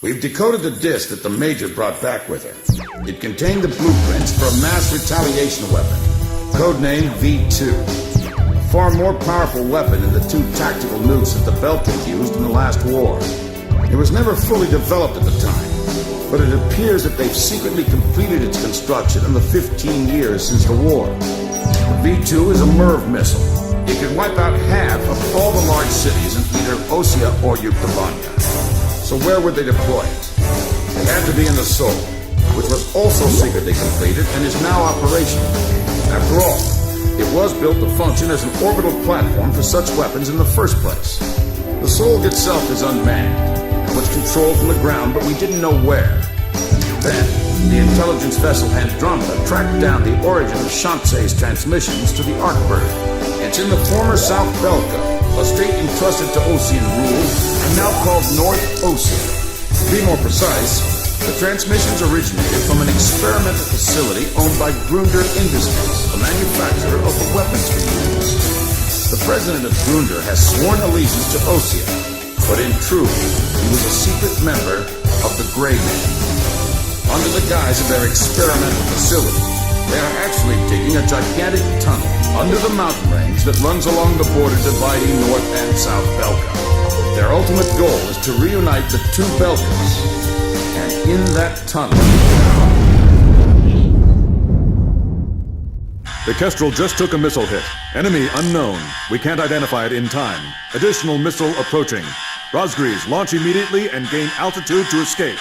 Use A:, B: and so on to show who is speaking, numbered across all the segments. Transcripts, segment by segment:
A: We've decoded the disc that the Major brought back with her. It contained the blueprints for a mass retaliation weapon, codenamed V2. A far more powerful weapon than the two tactical nukes that the Belkin used in the last war. It was never fully developed at the time, but it appears that they've secretly completed its construction in the 15 years since the war. The V2 is a MIRV missile. It can wipe out half of all the large cities in either Osea or Yuktabanya. So where would they deploy it? It had to be in the Sol, which was also secretly completed and is now operational. After all, it was built to function as an orbital platform for such weapons in the first place. The Sol itself is unmanned and was controlled from the ground, but we didn't know where. Then, the intelligence vessel Andromeda tracked down the origin of Shanxe's transmissions to the Arkbird. It's in the former South Belka, a state entrusted to Osean rule, and now called North Osea. To be more precise, the transmissions originated from an experimental facility owned by Grunder Industries, a manufacturer of the weapons we use. The president of Grunder has sworn allegiance to Osea, but in truth, he was a secret member of the Grey Men. Under the guise of their experimental facility, they are actually digging a gigantic tunnel under the mountain range that runs along the border dividing North and South Belka. Their ultimate goal is to reunite the two Belkas. And in that tunnel...
B: The Kestrel just took a missile hit. Enemy unknown. We can't identify it in time. Additional missile approaching. Rosgrees, launch immediately and gain altitude to escape.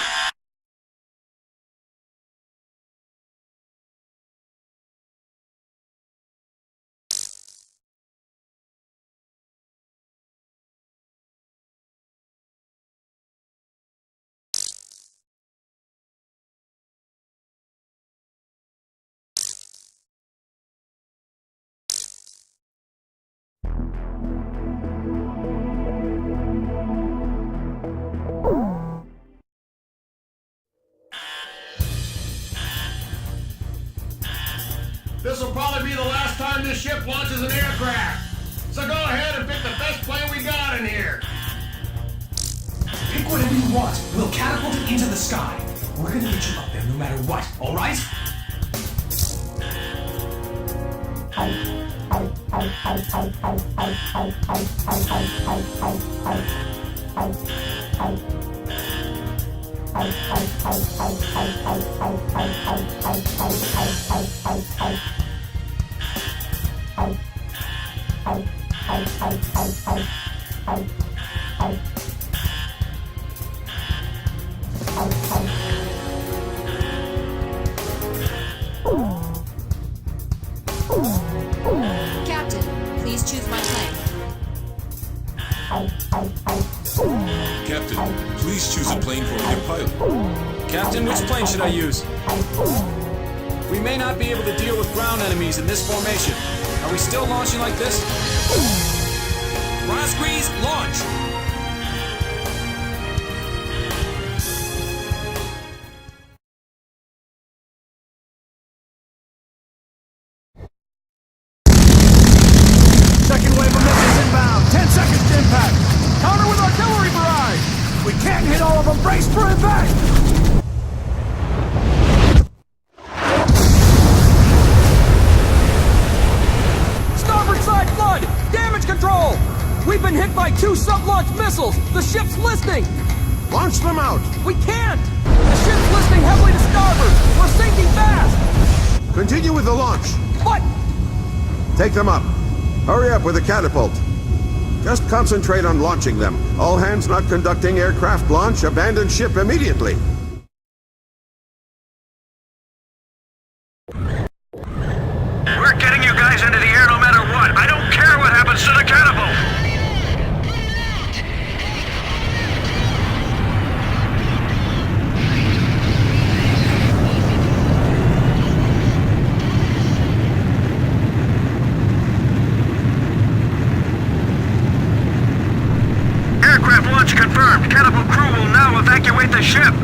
C: This will probably be the last time this ship launches an aircraft. So go ahead and pick the best plane we got in here.
D: Pick whatever you want. We'll catapult it into the sky. We're gonna get you up there no matter what, all right?
E: Captain, please choose my plane.
F: Captain, please choose a plane for your pilot.
G: Captain, which plane should I use? We may not be able to deal with ground enemies in this formation. Are we still launching like this?
F: Rosgrees, launch!
H: Second wave of missiles inbound. 10 seconds to impact. Counter with artillery barrage. We can't hit all of them. Brace for impact. Starboard side flood. Damage control. We've been hit by 2 sub-launch missiles. The ship's listing. Launch them out. We can't. The ship's listing heavily to starboard. We're sinking fast.
I: Continue with the launch.
H: What?
I: Take them up. Hurry up with the catapult. Just concentrate on launching them. All hands not conducting aircraft launch, abandon ship immediately.
C: We're getting you guys into the air no matter what. I don't care what happens to the catapult. Aircraft launch confirmed. Catapult crew will now evacuate the ship.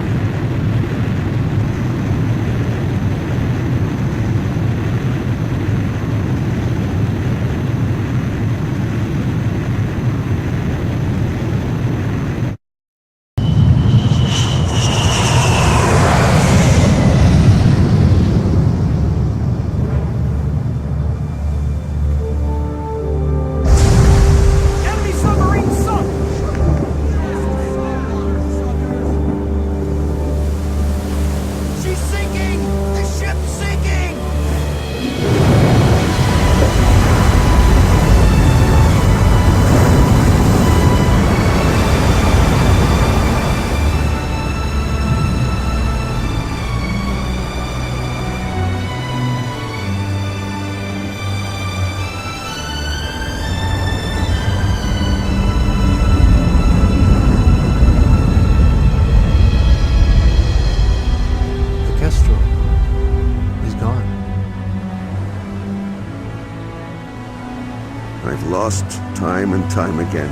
I: I've lost time and time again.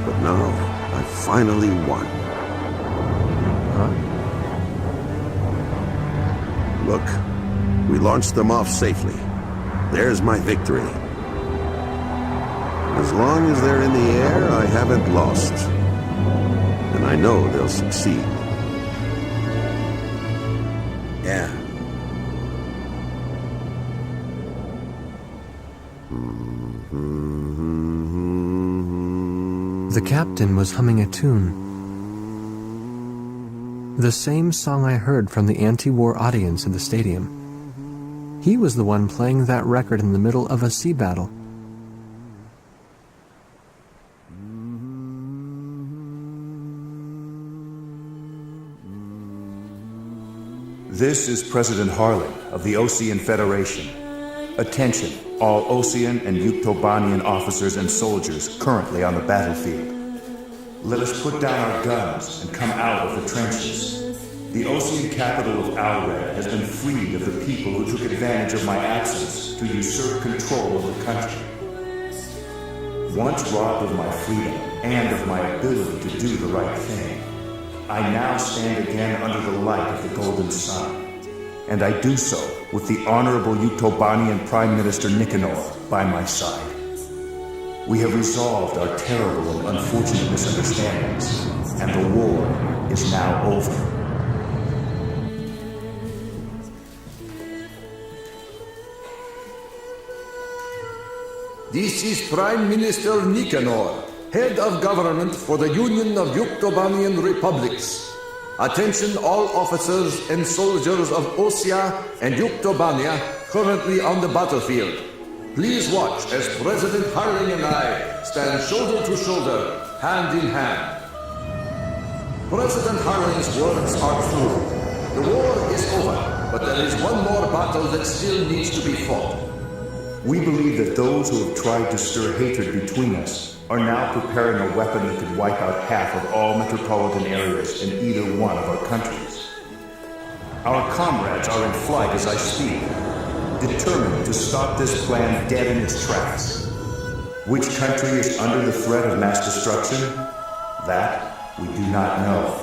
I: But now, I finally won.
H: Huh?
I: Look, we launched them off safely. There's my victory. As long as they're in the air, I haven't lost. And I know they'll succeed.
A: Yeah.
H: The captain was humming a tune. The same song I heard from the anti-war audience in the stadium. He was the one playing that record in the middle of a sea battle.
J: This is President Harlan of the Osean Federation. Attention, all Osean and Yuktobanian officers and soldiers currently on the battlefield. Let us put down our guns and come out of the trenches. The Osean capital of Alred has been freed of the people who took advantage of my absence to usurp control of the country. Once robbed of my freedom and of my ability to do the right thing, I now stand again under the light of the golden sun. And I do so with the Honorable Yuktobanian Prime Minister Nicanor by my side. We have resolved our terrible and unfortunate misunderstandings, and the war is now over.
K: This is Prime Minister Nicanor, Head of Government for the Union of Yuktobanian Republics. Attention all officers and soldiers of Osea and Yuktobania currently on the battlefield. Please watch as President Harling and I stand shoulder to shoulder, hand in hand. President Harling's words are true. The war is over, but there is one more battle that still needs to be fought.
J: We believe that those who have tried to stir hatred between us are now preparing a weapon that could wipe out half of all metropolitan areas in either one of our countries. Our comrades are in flight as I speak, determined to stop this plan dead in its tracks. Which country is under the threat of mass destruction? That we do not know.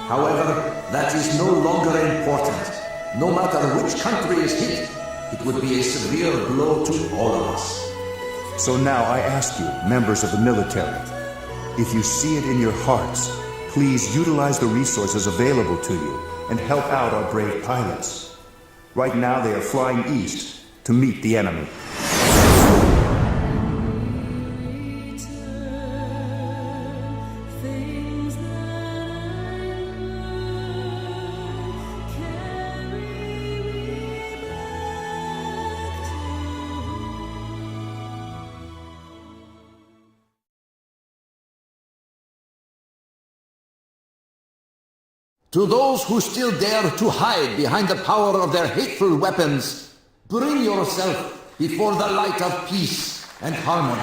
K: However, that is no longer important. No matter which country is hit, it would be a severe blow to all of us.
J: So now I ask you, members of the military, if you see it in your hearts, please utilize the resources available to you and help out our brave pilots. Right now they are flying east to meet the enemy.
K: To those who still dare to hide behind the power of their hateful weapons, bring yourself before the light of peace and harmony.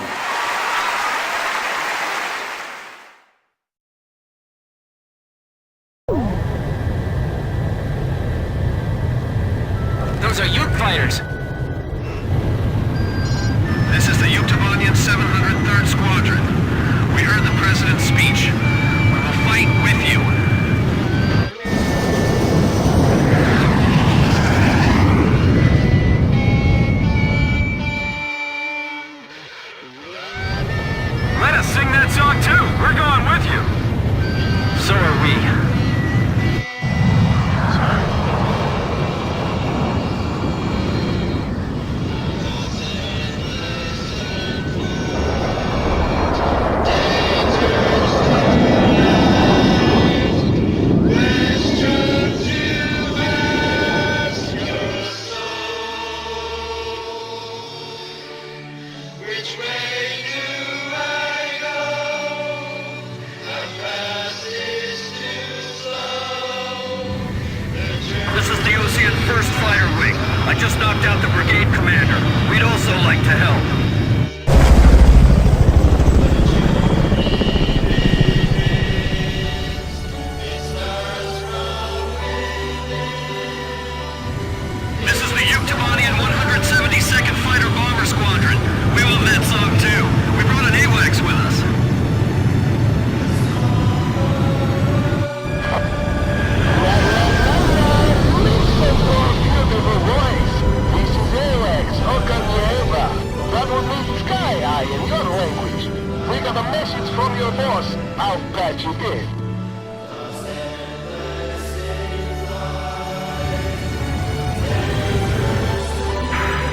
G: Those are Yuk fighters!
C: This is the Yuktobanian 703rd Squadron. We heard the President's speech. We will fight with you.
G: Let us sing that song too! We're going with you! So are we.
C: This is the Osean 1st Fighter Wing. I just knocked out the brigade commander. We'd also like to help. This is the Yuktobanian 172nd Fighter Bomber Squadron. We will advance on your boss how bad you did.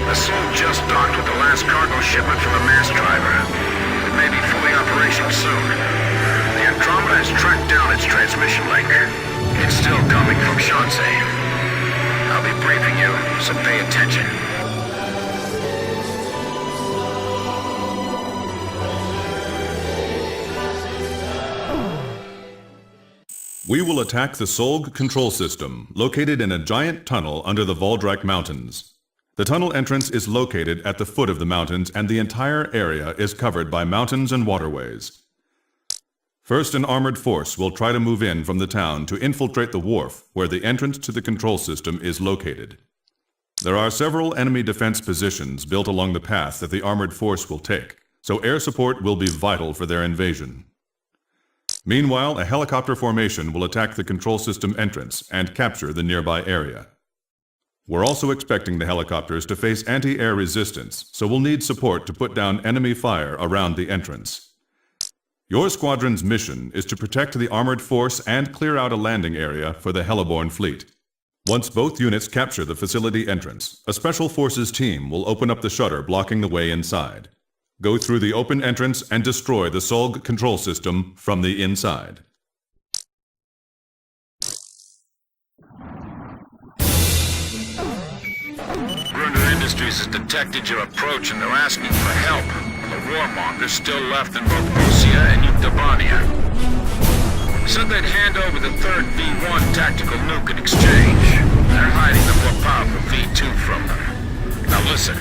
A: The Soul just docked with the last cargo shipment from the mass driver. It may be fully operational soon. The Andromeda has tracked down its transmission link. It's still coming from Shanxi. I'll be briefing you, so pay attention.
B: We will attack the Solg control system, located in a giant tunnel under the Voldrak Mountains. The tunnel entrance is located at the foot of the mountains, and the entire area is covered by mountains and waterways. First, an armored force will try to move in from the town to infiltrate the wharf, where the entrance to the control system is located. There are several enemy defense positions built along the path that the armored force will take, so air support will be vital for their invasion. Meanwhile, a helicopter formation will attack the control system entrance and capture the nearby area. We're also expecting the helicopters to face anti-air resistance, so we'll need support to put down enemy fire around the entrance. Your squadron's mission is to protect the armored force and clear out a landing area for the Heliborn fleet. Once both units capture the facility entrance, a Special Forces team will open up the shutter blocking the way inside. Go through the open entrance and destroy the Solg control system from the inside.
A: Brunder Industries has detected your approach and they're asking for help. The warmongers still left in both Osea and Yuktobania. Said they'd hand over the third V1 tactical nuke in exchange. They're hiding the more powerful V2 from them. Now listen,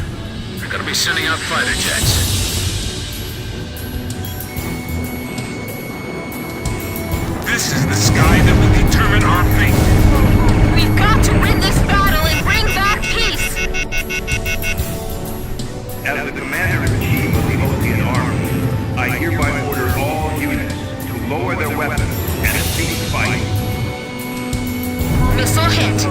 A: they're gonna be sending out fighter jets.
F: This is the sky that will determine our fate.
E: We've got to win this battle and bring back peace!
L: As the Commander-in-Chief of the Ocean Army, I hereby order all units to lower their weapons and cease fighting.
E: Missile hit.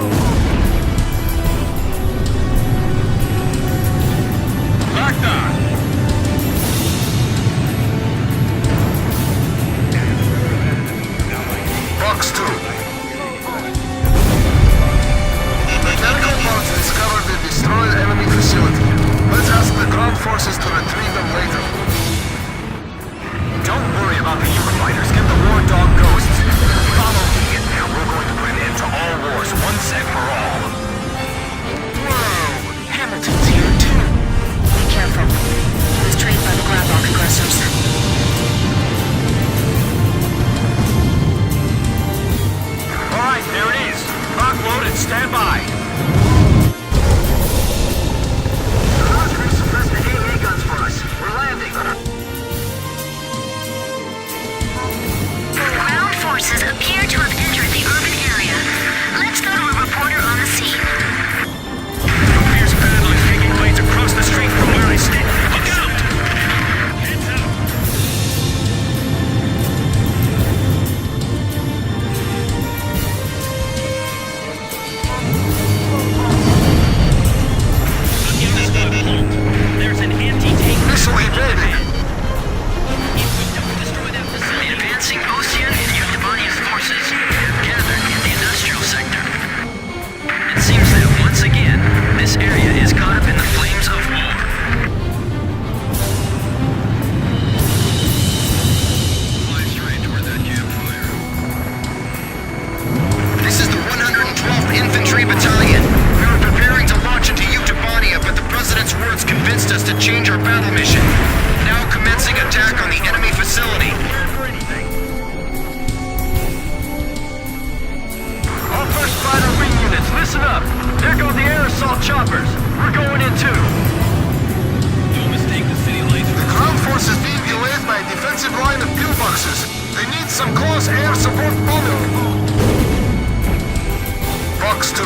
C: Locked on. Box 2. Mechanical bombs discovered the destroyed enemy facility. Let's ask the ground forces to retrieve them later.
G: Don't worry about the human fighters. Get the war dog ghosts. Follow me, and now we're going to put an end to all wars once and for all. Whoa! Hamilton's here too.
E: Be careful. He was trained by the Gravok aggressors.
G: Alright, there it is. Rock loaded, stand by.
C: Rosgrim suppressed the AA guns for us. We're landing.
E: Ground forces appear to have entered the urban area. Let's go to a reporter on the scene.
G: Fierce battle is taking place across the street from where I stand. Look out! Heads up! There's an anti-tank
C: Missile evaded.
G: If we don't destroy that facility,
E: Advancing Ocean and Yuktobania's forces gathered in the industrial sector.
G: it seems that once again, this area is caught up in the flames of war. Fly straight toward that campfire.
C: This is the 112th Infantry Battalion. We were preparing to launch into Yuktobania, but the President's words convinced us to change our battle mission. Now commencing attack on the enemy facility.
G: All first fighter wing units, listen up. There go the air assault choppers. We're going in too. Don't mistake the city lights.
C: The ground force is being delayed by a defensive line of pillboxes. They need some close air support bombing. Box 2.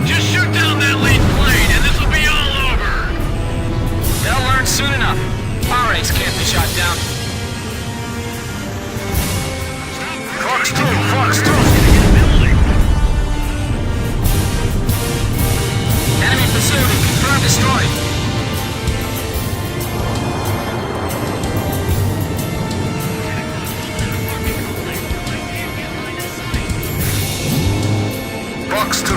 G: Just shoot down that lead plane and this will be all over. They'll learn soon enough. Our ace can't be shot down.
C: Box 2. Fox 2.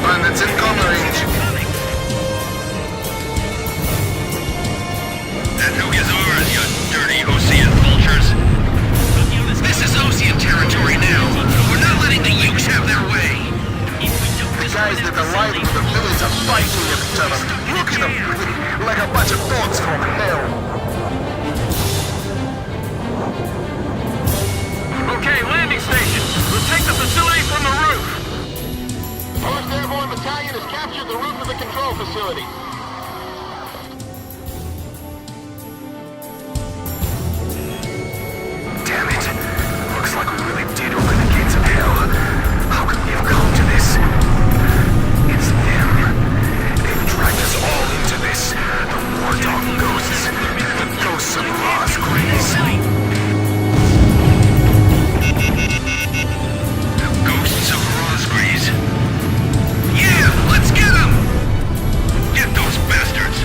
C: Bandits in cover range. And who gets ours, you dirty Osean vultures? This is Osean territory now. We're not letting the Ukes have their way. The guys that aligned with the village are fighting each other. Look at them, like a bunch of dogs from hell.
G: Okay, landing station. We'll take the facility from the roof.
C: 1st Airborne Battalion has captured the roof of the control facility. Damn it. Looks like we really did open the gates of hell. How could we have come to this? It's them. They've dragged us all into this. The war dog ghosts. The ghosts of Ross Grease. The ghosts of Rosgreaves. Yeah, let's get them! Get those bastards!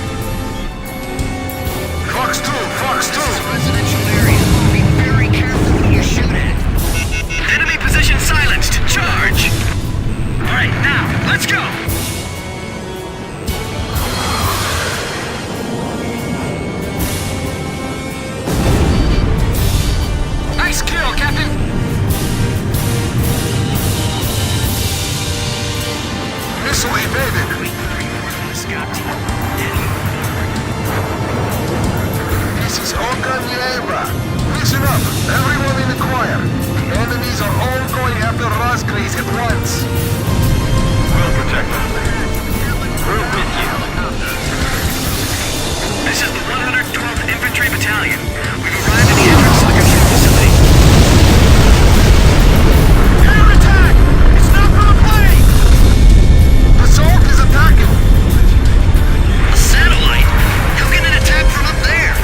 C: Fox 2, Fox 2! This is a residential area. Be very careful when you shoot at. Enemy position silenced. Charge! Alright, now, let's go! Nice kill, Captain! Missile evaded. This is Okan Yeva. Listen up, everyone in the choir. The enemies are all going after Rosgreaves at once. We'll protect them. We're with you. This is the 112th Infantry Battalion. We've arrived at the entrance to the control facility. Air attack! It's not gonna play! The Zolk is attacking! A satellite? How can it attack from up there?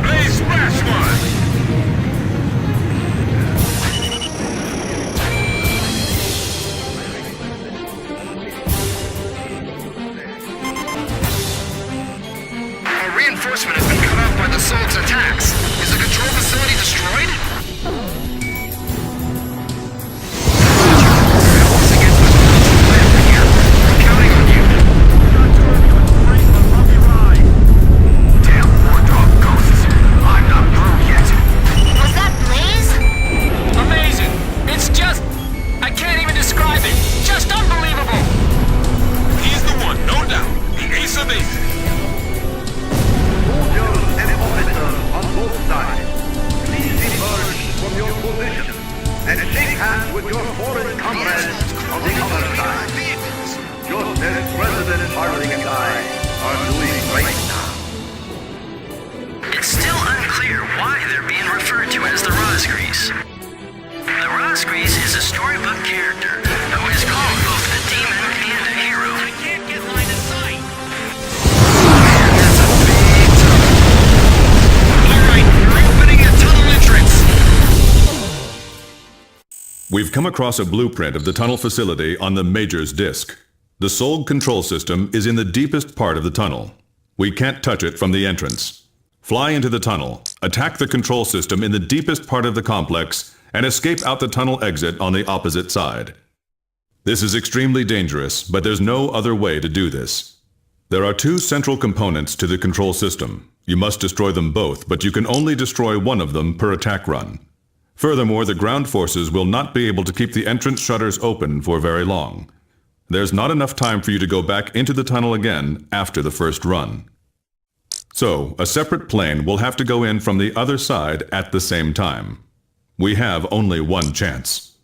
C: Hey, splash one! Our reinforcement has been cut off by the Zolk's attacks. Is the control facility destroyed?
E: Was that Blaze?
G: Amazing! It's just... I can't even describe it. Just unbelievable!
F: He's the one, no doubt. The ace of aces.
L: Soldiers and officers on both sides, please emerge from your positions and shake hands with your foreign comrades on the other side. Just as President Harling and I are doing right now.
C: It's still unclear why they're being referred to as the Rosgreaves. The Rosgreaves is a storybook character who is called both a demon and a hero. I can't get line of sight. Man, that's a big tunnel. Alright, we're opening a tunnel entrance.
B: We've come across a blueprint of the tunnel facility on the Major's disk. The Solg control system is in the deepest part of the tunnel. We can't touch it from the entrance. Fly into the tunnel, attack the control system in the deepest part of the complex, and escape out the tunnel exit on the opposite side. This is extremely dangerous, but there's no other way to do this. There are two central components to the control system. You must destroy them both, but you can only destroy one of them per attack run. Furthermore, the ground forces will not be able to keep the entrance shutters open for very long. There's not enough time for you to go back into the tunnel again after the first run. So, a separate plane will have to go in from the other side at the same time. We have only one chance.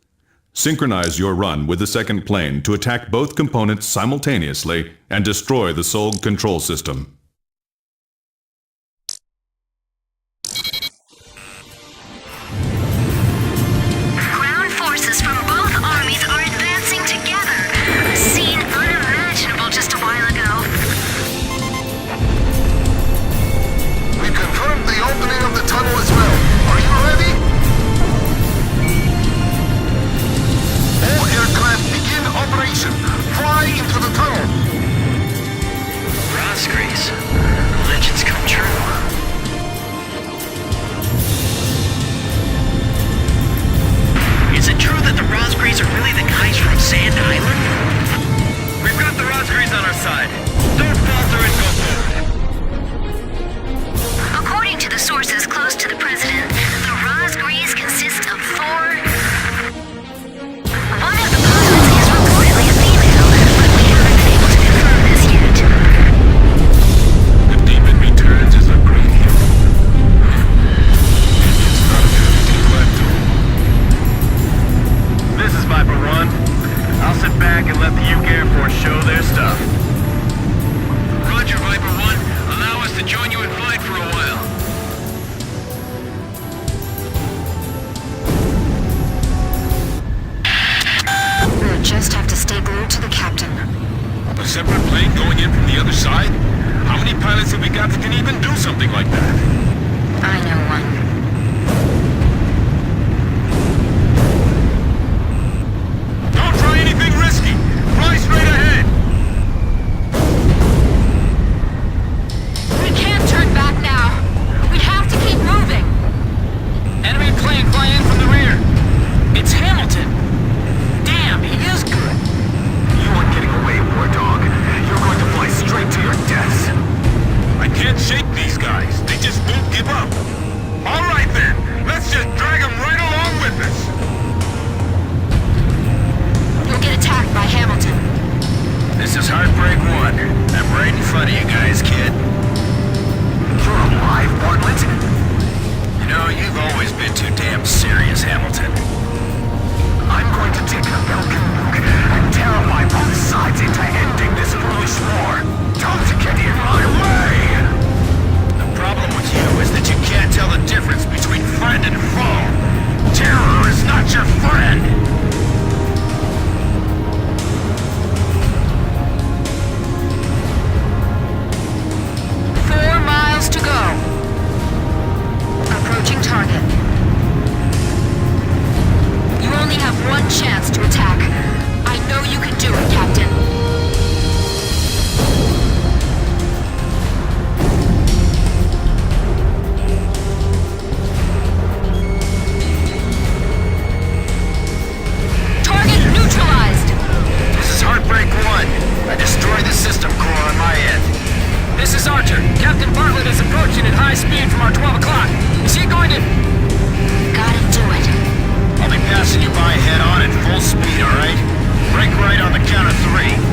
B: Synchronize your run with the second plane to attack both components simultaneously and destroy the Solg control system.
E: Ground forces from both armies are advancing together. A scene unimaginable to
G: I'll sit back and let the UK Air Force show their stuff.
C: Roger, Viper 1. Allow us to join you in flight for a while.
E: We'll just have to stay glued to the captain.
F: A separate plane going in from the other side? How many pilots have we got that can even do something like that?
E: I know one.
F: Don't try anything risky! Fly straight ahead!
E: We can't turn back now. We have to keep moving.
G: Enemy plane flying in from the rear. It's Hamilton. Damn, he is good.
F: You aren't getting away, war dog. You're going to fly straight to your deaths. I can't shake these guys. They just won't give up. All right then. Let's just drag them right along with us.
E: You'll get attacked by Hamilton.
C: This is Heartbreak 1. I'm right in front of you guys, kid.
F: You're alive, Bartlett?
C: You know, you've always been too damn serious, Hamilton.
F: I'm going to take an American nuke and terrify both sides into ending this foolish war. Don't get in my way!
C: The problem with you is that you can't tell the difference between friend and foe. Terror is not your friend!
E: To go. Approaching target. You only have one chance to attack. I know you can do it, Captain. Target neutralized!
C: This is Heartbreak 1. I destroyed the system core on my end.
G: This is Archer. Captain Bartlett is approaching at high speed from our 12 o'clock. Is he going to...
E: Gotta do it.
C: I'll be passing you by head on at full speed, alright? Break right on the count of 3.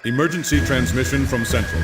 B: Emergency transmission from Central.